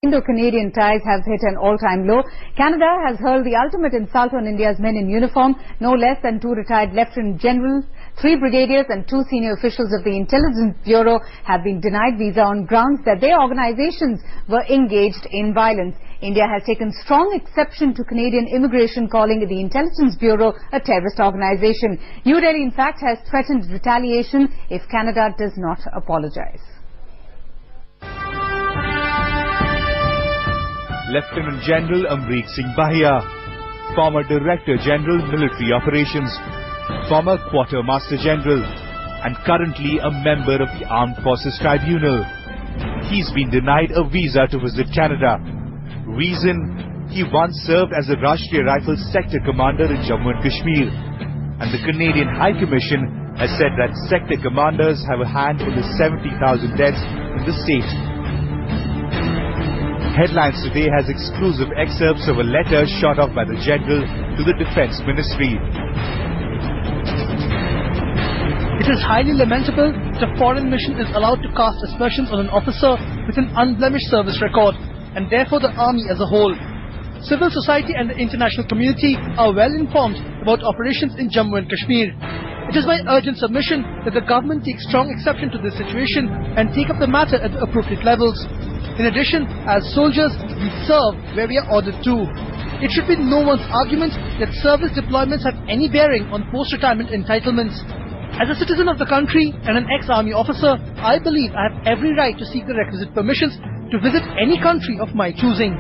Indo-Canadian ties have hit an all-time low. Canada has hurled the ultimate insult on India's men in uniform. No less than 2 retired Lieutenant Generals, 3 brigadiers and 2 senior officials of the Intelligence Bureau have been denied visa on grounds that their organizations were engaged in violence. India has taken strong exception to Canadian immigration, calling the Intelligence Bureau a terrorist organization. New Delhi, in fact, has threatened retaliation if Canada does not apologize. Lieutenant General Amrik Singh Bahia, former Director General Military Operations, former Quartermaster General, and currently a member of the Armed Forces Tribunal. He's been denied a visa to visit Canada. Reason: he once served as a Rashtriya Rifles Sector Commander in Jammu and Kashmir, and the Canadian High Commission has said that sector commanders have a hand in the 70,000 deaths in the state. Headlines today has exclusive excerpts of a letter shot off by the General to the Defence Ministry. It is highly lamentable that a foreign mission is allowed to cast aspersions on an officer with an unblemished service record, and therefore the Army as a whole. Civil society and the international community are well informed about operations in Jammu and Kashmir. It is my urgent submission that the government take strong exception to this situation and take up the matter at the appropriate levels. In addition, as soldiers, we serve where we are ordered to. It should be no one's argument that service deployments have any bearing on post-retirement entitlements. As a citizen of the country and an ex-army officer, I believe I have every right to seek the requisite permissions to visit any country of my choosing.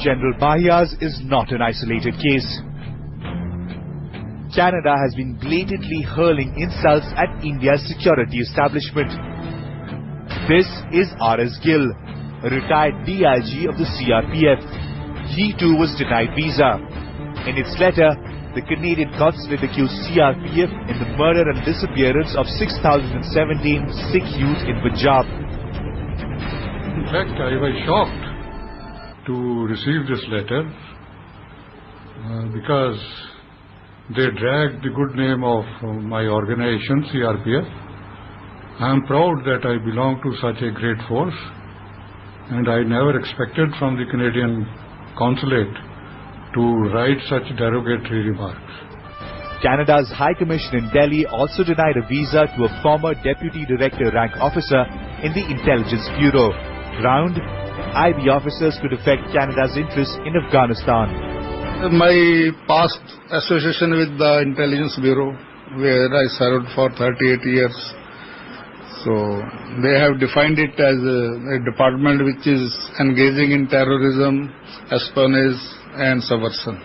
General Bahia's is not an isolated case. Canada has been blatantly hurling insults at India's security establishment. This is R.S. Gill, a retired DIG of the CRPF. He too was denied visa. In its letter, the Canadian consulate accused CRPF in the murder and disappearance of 6,017 Sikh youth in Punjab. In fact, I was shocked to receive this letter because they dragged the good name of my organization, CRPF. I am proud that I belong to such a great force, and I never expected from the Canadian consulate to write such derogatory remarks. Canada's High Commission in Delhi also denied a visa to a former Deputy Director rank officer in the Intelligence Bureau. Ground: IB officers could affect Canada's interests in Afghanistan. My past association with the Intelligence Bureau, where I served for 38 years. So they have defined it as a department which is engaging in terrorism, espionage and subversion.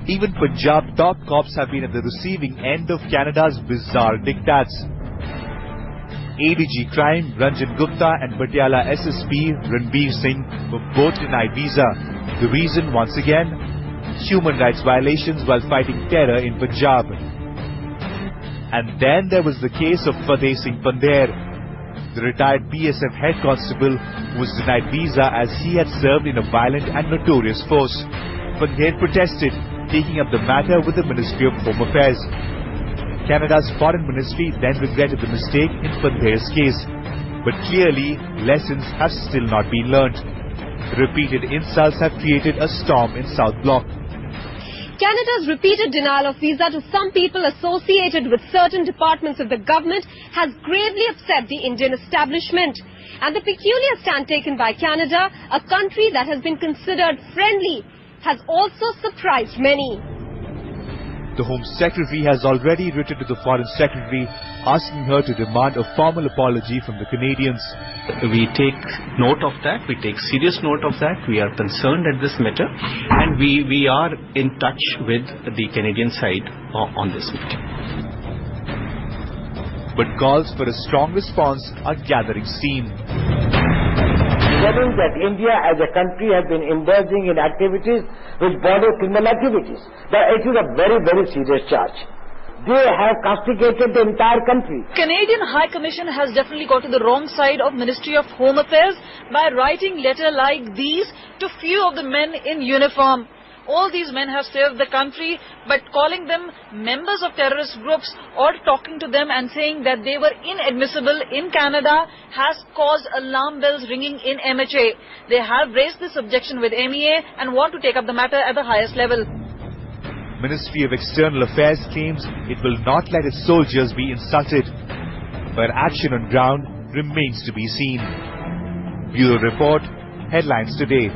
Even Punjab top cops have been at the receiving end of Canada's bizarre diktats. ADG Crime Ranjan Gupta and Patiala SSP Ranbir Singh were both denied visa. The reason, once again, human rights violations while fighting terror in Punjab. And then there was the case of Fateh Singh Pandher, the retired BSF head constable who was denied visa as he had served in a violent and notorious force. Pandher protested, taking up the matter with the Ministry of Home Affairs. Canada's Foreign Ministry then regretted the mistake in Pandher's case. But clearly, lessons have still not been learnt. Repeated insults have created a storm in South Bloc. Canada's repeated denial of visa to some people associated with certain departments of the government has gravely upset the Indian establishment. And the peculiar stand taken by Canada, a country that has been considered friendly, has also surprised many. The Home Secretary has already written to the Foreign Secretary asking her to demand a formal apology from the Canadians. We take note of that, we take serious note of that, we are concerned at this matter, and we are in touch with the Canadian side on this matter. But calls for a strong response are gathering steam. Telling that India as a country has been indulging in activities which border criminal activities. That it is a very, very serious charge. They have castigated the entire country. Canadian High Commission has definitely got to the wrong side of Ministry of Home Affairs by writing letter like these to few of the men in uniform. all these men have saved the country, but calling them members of terrorist groups or talking to them and saying that they were inadmissible in Canada has caused alarm bells ringing in MHA. They have raised this objection with MEA and want to take up the matter at the highest level. Ministry of External Affairs claims it will not let its soldiers be insulted, but action on ground remains to be seen. Bureau Report, Headlines Today.